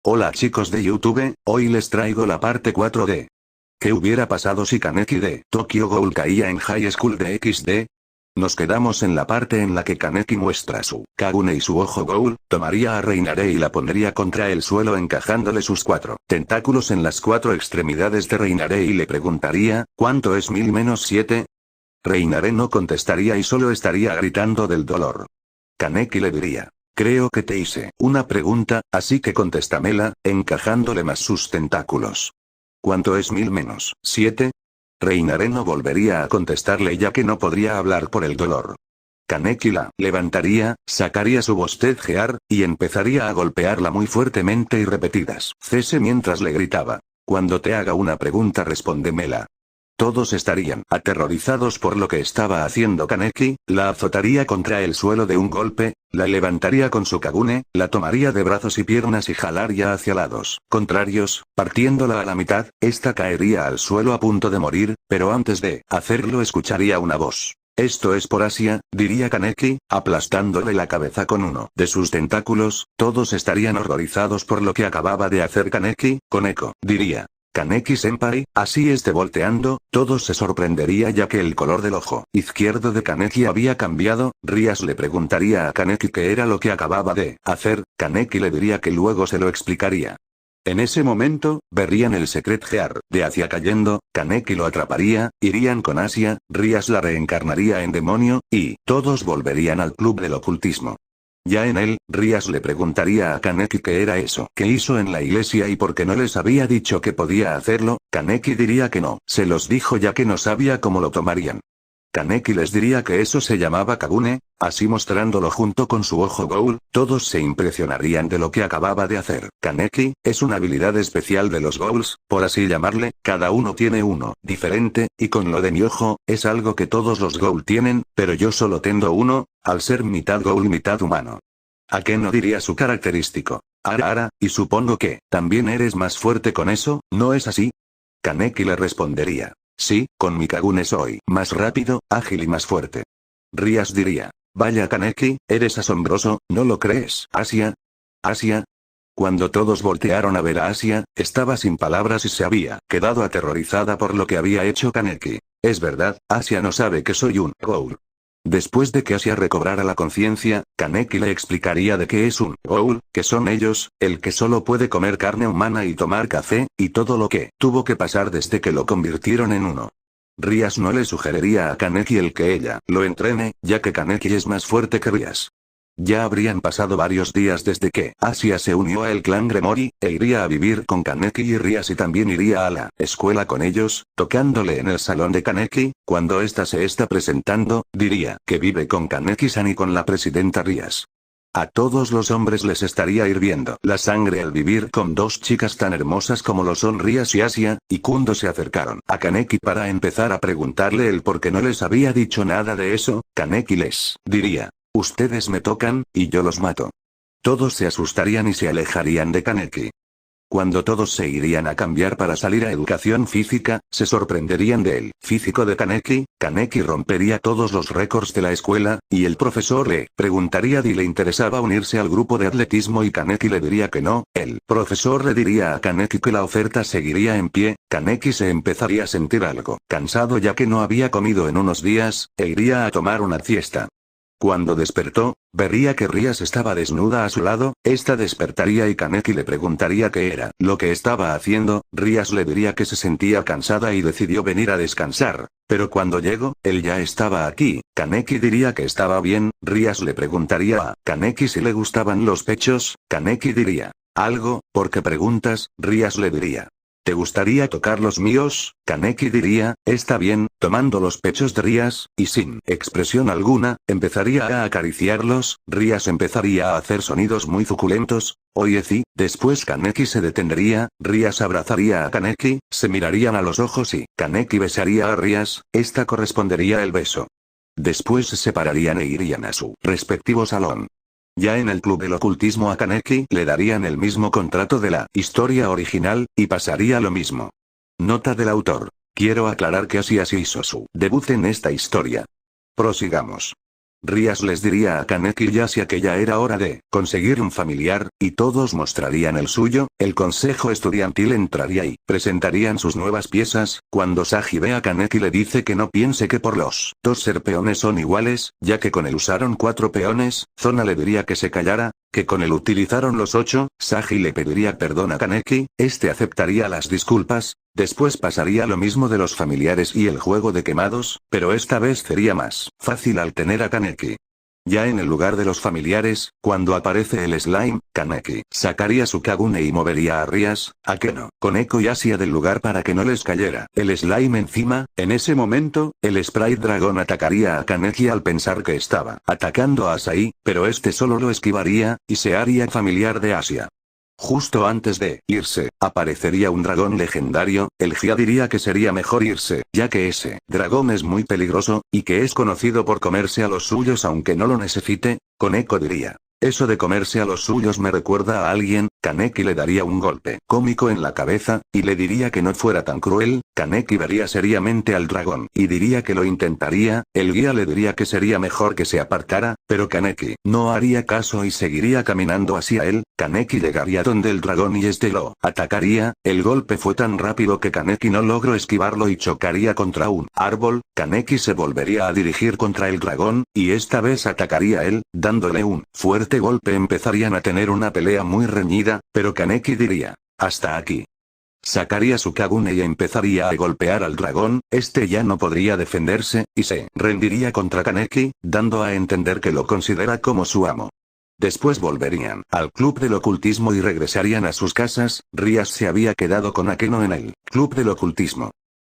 Hola chicos de YouTube, hoy les traigo la parte 4 de ¿qué hubiera pasado si Kaneki de Tokyo Ghoul caía en High School de XD? Nos quedamos en la parte en la que Kaneki muestra su Kagune y su ojo Ghoul, tomaría a Reinare y la pondría contra el suelo encajándole sus 4 tentáculos en las 4 extremidades de Reinare y le preguntaría, ¿cuánto es 1000 menos 7? Reinare no contestaría y solo estaría gritando del dolor. Kaneki le diría, creo que te hice una pregunta, así que contéstamela, encajándole más sus tentáculos. ¿Cuánto es 1000 menos 7? Reinare no volvería a contestarle ya que no podría hablar por el dolor. Kaneki la levantaría, sacaría su bostezear, y empezaría a golpearla muy fuertemente y repetidas veces mientras le gritaba, cuando te haga una pregunta respóndemela. Todos estarían aterrorizados por lo que estaba haciendo Kaneki, la azotaría contra el suelo de un golpe, la levantaría con su Kagune, la tomaría de brazos y piernas y jalaría hacia lados contrarios, partiéndola a la mitad, esta caería al suelo a punto de morir, pero antes de hacerlo escucharía una voz. Esto es por Asia, diría Kaneki, aplastándole la cabeza con uno de sus tentáculos, todos estarían horrorizados por lo que acababa de hacer Kaneki, Koneko, diría. Kaneki-senpai, así esté volteando, todos se sorprendería ya que el color del ojo izquierdo de Kaneki había cambiado, Rias le preguntaría a Kaneki qué era lo que acababa de hacer, Kaneki le diría que luego se lo explicaría. En ese momento, verían el Secret Gear de Asia cayendo, Kaneki lo atraparía, irían con Asia, Rias la reencarnaría en demonio, y todos volverían al club del ocultismo. Ya en él, Rias le preguntaría a Kaneki qué era eso que hizo en la iglesia y por qué no les había dicho que podía hacerlo, Kaneki diría que no, se los dijo ya que no sabía cómo lo tomarían. Kaneki les diría que eso se llamaba Kagune, así mostrándolo junto con su ojo Ghoul, todos se impresionarían de lo que acababa de hacer. Kaneki, es una habilidad especial de los Ghouls, por así llamarle, cada uno tiene uno diferente, y con lo de mi ojo, es algo que todos los Ghoul tienen, pero yo solo tengo uno, al ser mitad Ghoul y mitad humano. ¿A qué no diría su característico? Ara, y supongo que, también eres más fuerte con eso, ¿no es así? Kaneki le respondería. Sí, con mi Kagune soy más rápido, ágil y más fuerte. Rias diría, vaya Kaneki, eres asombroso, ¿no lo crees? ¿Asia? ¿Asia? Cuando todos voltearon a ver a Asia, estaba sin palabras y se había quedado aterrorizada por lo que había hecho Kaneki. Es verdad, Asia no sabe que soy un Ghoul. Después de que Asia recobrara la conciencia, Kaneki le explicaría de qué es un Ghoul, que son ellos, el que solo puede comer carne humana y tomar café, y todo lo que tuvo que pasar desde que lo convirtieron en uno. Rias no le sugeriría a Kaneki el que ella lo entrene, ya que Kaneki es más fuerte que Rias. Ya habrían pasado varios días desde que Asia se unió al clan Gremori, e iría a vivir con Kaneki y Rias y también iría a la escuela con ellos, tocándole en el salón de Kaneki, cuando ésta se está presentando, diría que vive con Kaneki-san y con la presidenta Rias. A todos los hombres les estaría hirviendo la sangre al vivir con dos chicas tan hermosas como lo son Rias y Asia, y cuando se acercaron a Kaneki para empezar a preguntarle el por qué no les había dicho nada de eso, Kaneki les diría. Ustedes me tocan, y yo los mato. Todos se asustarían y se alejarían de Kaneki. Cuando todos se irían a cambiar para salir a educación física, se sorprenderían del físico de Kaneki, Kaneki rompería todos los récords de la escuela, y el profesor le preguntaría si le interesaba unirse al grupo de atletismo y Kaneki le diría que no, el profesor le diría a Kaneki que la oferta seguiría en pie, Kaneki se empezaría a sentir algo cansado ya que no había comido en unos días, e iría a tomar una siesta. Cuando despertó, vería que Rias estaba desnuda a su lado, esta despertaría y Kaneki le preguntaría qué era lo que estaba haciendo, Rias le diría que se sentía cansada y decidió venir a descansar, pero cuando llegó, él ya estaba aquí, Kaneki diría que estaba bien, Rias le preguntaría a Kaneki si le gustaban los pechos, Kaneki diría, algo, ¿por qué preguntas? Rias le diría. ¿Te gustaría tocar los míos? Kaneki diría, está bien, tomando los pechos de Rias, y sin expresión alguna, empezaría a acariciarlos, Rias empezaría a hacer sonidos muy suculentos, oye sí, después Kaneki se detendría, Rias abrazaría a Kaneki, se mirarían a los ojos y Kaneki besaría a Rias, esta correspondería el beso. Después se separarían e irían a su respectivo salón. Ya en el club del ocultismo a Kaneki le darían el mismo contrato de la historia original, y pasaría lo mismo. Nota del autor. Quiero aclarar que Asia hizo su debut en esta historia. Prosigamos. Rías les diría a Kaneki y Asia que ya era hora de conseguir un familiar, y todos mostrarían el suyo. El consejo estudiantil entraría y presentarían sus nuevas piezas. Cuando Sagi ve a Kaneki le dice que no piense que por los dos ser peones son iguales, ya que con él usaron 4 peones. Zona le diría que se callara, que con él utilizaron los 8. Sagi le pediría perdón a Kaneki, este aceptaría las disculpas. Después pasaría lo mismo de los familiares y el juego de quemados, pero esta vez sería más fácil al tener a Kaneki. Ya en el lugar de los familiares, cuando aparece el slime, Kaneki sacaría su Kagune y movería a Rías, a Keno, Koneko y Asia del lugar para que no les cayera el slime encima. En ese momento, el Sprite Dragón atacaría a Kaneki al pensar que estaba atacando a Asahi, pero este solo lo esquivaría, y se haría familiar de Asia. Justo antes de irse, aparecería un dragón legendario. El Gia diría que sería mejor irse, ya que ese dragón es muy peligroso, y que es conocido por comerse a los suyos aunque no lo necesite. Koneko diría: eso de comerse a los suyos me recuerda a alguien. Kaneki le daría un golpe cómico en la cabeza, y le diría que no fuera tan cruel. Kaneki vería seriamente al dragón, y diría que lo intentaría. El guía le diría que sería mejor que se apartara, pero Kaneki no haría caso y seguiría caminando hacia él. Kaneki llegaría donde el dragón y este lo atacaría. El golpe fue tan rápido que Kaneki no logró esquivarlo y chocaría contra un árbol. Kaneki se volvería a dirigir contra el dragón, y esta vez atacaría a él, dándole un fuerte golpe. Empezarían a tener una pelea muy reñida, pero Kaneki diría: hasta aquí. Sacaría su Kagune y empezaría a golpear al dragón. Este ya no podría defenderse, y se rendiría contra Kaneki, dando a entender que lo considera como su amo. Después volverían al club del ocultismo y regresarían a sus casas. Rías se había quedado con Akeno en el club del ocultismo.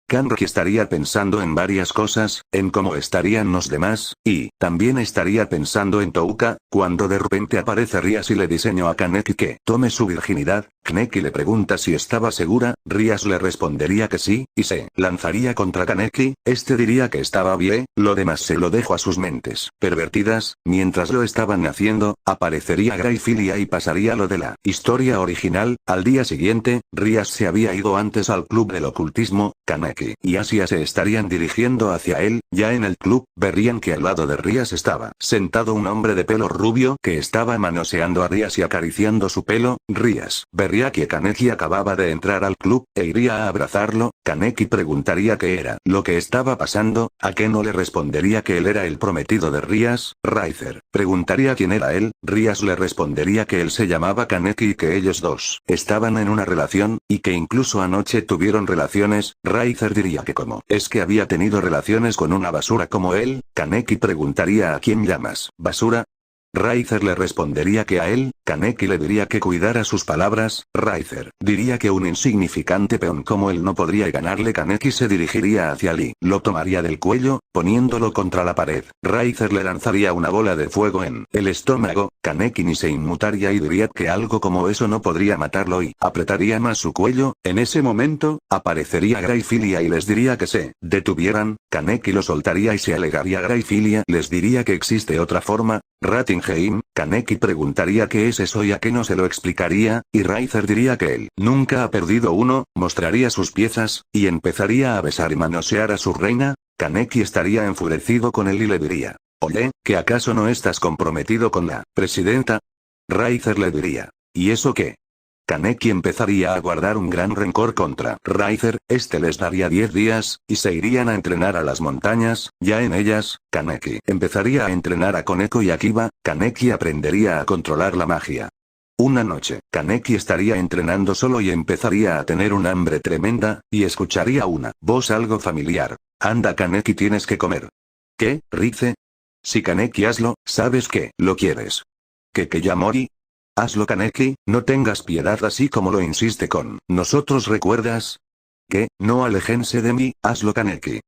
Kaneki estaría pensando en varias cosas, en cómo estarían los demás, y también estaría pensando en Touka, cuando de repente aparece Rías y le diseñó a Kaneki que tome su virginidad. Kaneki le pregunta si estaba segura. Rías le respondería que sí, y se lanzaría contra Kaneki. Este diría que estaba bien, lo demás se lo dejo a sus mentes pervertidas. Mientras lo estaban haciendo, aparecería Grayfilia y pasaría lo de la historia original. Al día siguiente, Rías se había ido antes al club del ocultismo. Kaneki y Asia se estarían dirigiendo hacia él. Ya en el club, verían que al lado de Rías estaba sentado un hombre de pelo rubio que estaba manoseando a Rías y acariciando su pelo. Rías vería que Kaneki acababa de entrar al club, e iría a abrazarlo. Kaneki preguntaría qué era lo que estaba pasando. Akeno le respondería que él era el prometido de Rías. Raizer preguntaría quién era él. Rías le respondería que él se llamaba Kaneki y que ellos dos estaban en una relación, y que incluso anoche tuvieron relaciones. Raizer diría que como es que había tenido relaciones con una basura como él. Kaneki preguntaría a quién llamas basura. Raizer le respondería que a él. Kaneki le diría que cuidara sus palabras. Raizer diría que un insignificante peón como él no podría ganarle. Kaneki se dirigiría hacia Lee, lo tomaría del cuello, poniéndolo contra la pared. Raizer le lanzaría una bola de fuego en el estómago. Kaneki ni se inmutaría y diría que algo como eso no podría matarlo y apretaría más su cuello. En ese momento, aparecería Grayfilia y les diría que se detuvieran. Kaneki lo soltaría y se alegaría. Grayfilia les diría que existe otra forma. Ratingheim. Kaneki preguntaría qué es eso y a qué no se lo explicaría, y Raizer diría que él nunca ha perdido uno. Mostraría sus piezas, y empezaría a besar y manosear a su reina. Kaneki estaría enfurecido con él y le diría: oye, ¿que acaso no estás comprometido con la presidenta? Raizer le diría: ¿y eso qué? Kaneki empezaría a guardar un gran rencor contra Raizer. Este les daría 10 días, y se irían a entrenar a las montañas. Ya en ellas, Kaneki empezaría a entrenar a Koneko y a Kiba. Kaneki aprendería a controlar la magia. Una noche, Kaneki estaría entrenando solo y empezaría a tener un hambre tremenda, y escucharía una voz algo familiar. Anda Kaneki, tienes que comer. ¿Qué, Rize? Sí Kaneki, hazlo, sabes que lo quieres. ¿Que ya morí? Hazlo Kaneki, no tengas piedad así como lo insiste con nosotros, ¿recuerdas? ¿Qué? No, aléjense de mí, hazlo Kaneki.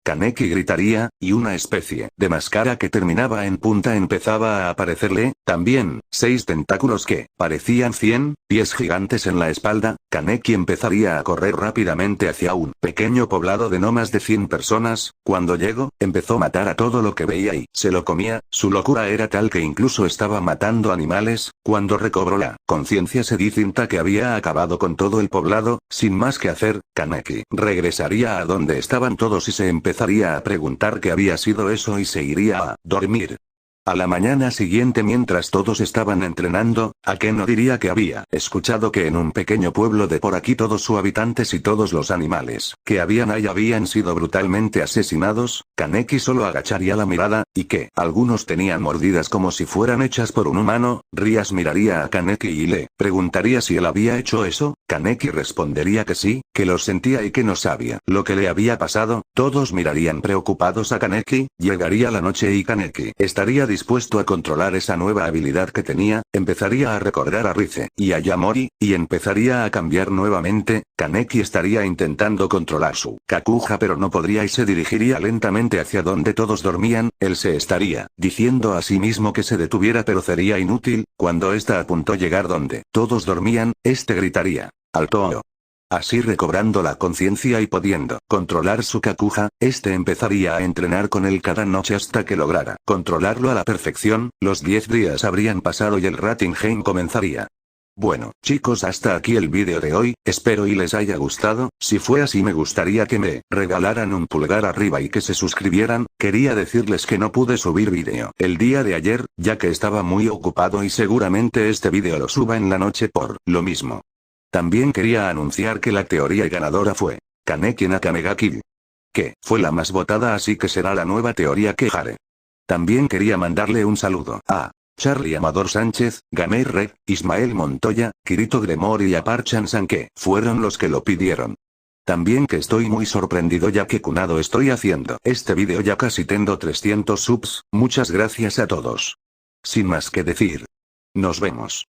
Kaneki gritaría, y una especie de máscara que terminaba en punta empezaba a aparecerle. También, 6 tentáculos que parecían 100 pies gigantes en la espalda. Kaneki empezaría a correr rápidamente hacia un pequeño poblado de no más de 100 personas. Cuando llegó, empezó a matar a todo lo que veía y se lo comía. Su locura era tal que incluso estaba matando animales. Cuando recobró la conciencia se di cuenta que había acabado con todo el poblado. Sin más que hacer, Kaneki regresaría a donde estaban todos y se empezaría a preguntar qué había sido eso y se iría a dormir. A la mañana siguiente mientras todos estaban entrenando, Akeno diría que había escuchado que en un pequeño pueblo de por aquí todos sus habitantes y todos los animales que habían ahí habían sido brutalmente asesinados. Kaneki solo agacharía la mirada, y que algunos tenían mordidas como si fueran hechas por un humano. Rias miraría a Kaneki y le preguntaría si él había hecho eso. Kaneki respondería que sí, que lo sentía y que no sabía lo que le había pasado. Todos mirarían preocupados a Kaneki. Llegaría la noche y Kaneki estaría dispuesto a controlar esa nueva habilidad que tenía, empezaría a recordar a Rize y a Yamori, y empezaría a cambiar nuevamente. Kaneki estaría intentando controlar su Kakuja pero no podría y se dirigiría lentamente hacia donde todos dormían. Él se estaría diciendo a sí mismo que se detuviera pero sería inútil. Cuando está a punto de llegar donde todos dormían, este gritaría: ¡Alto! Así recobrando la conciencia y pudiendo controlar su Kakuja, este empezaría a entrenar con él cada noche hasta que lograra controlarlo a la perfección. Los 10 días habrían pasado y el Rattingen comenzaría. Bueno, chicos, hasta aquí el vídeo de hoy, espero y les haya gustado. Si fue así me gustaría que me regalaran un pulgar arriba y que se suscribieran. Quería decirles que no pude subir vídeo el día de ayer, ya que estaba muy ocupado y seguramente este vídeo lo suba en la noche por lo mismo. También quería anunciar que la teoría ganadora fue Kaneki Nakamegaki, que fue la más votada, así que será la nueva teoría que haré. También quería mandarle un saludo a Charlie Amador Sánchez, Gamer Red, Ismael Montoya, Kirito Gremori y a Parchan-san, que fueron los que lo pidieron. También que estoy muy sorprendido ya que Kunado estoy haciendo este vídeo ya casi tengo 300 subs. Muchas gracias a todos. Sin más que decir. Nos vemos.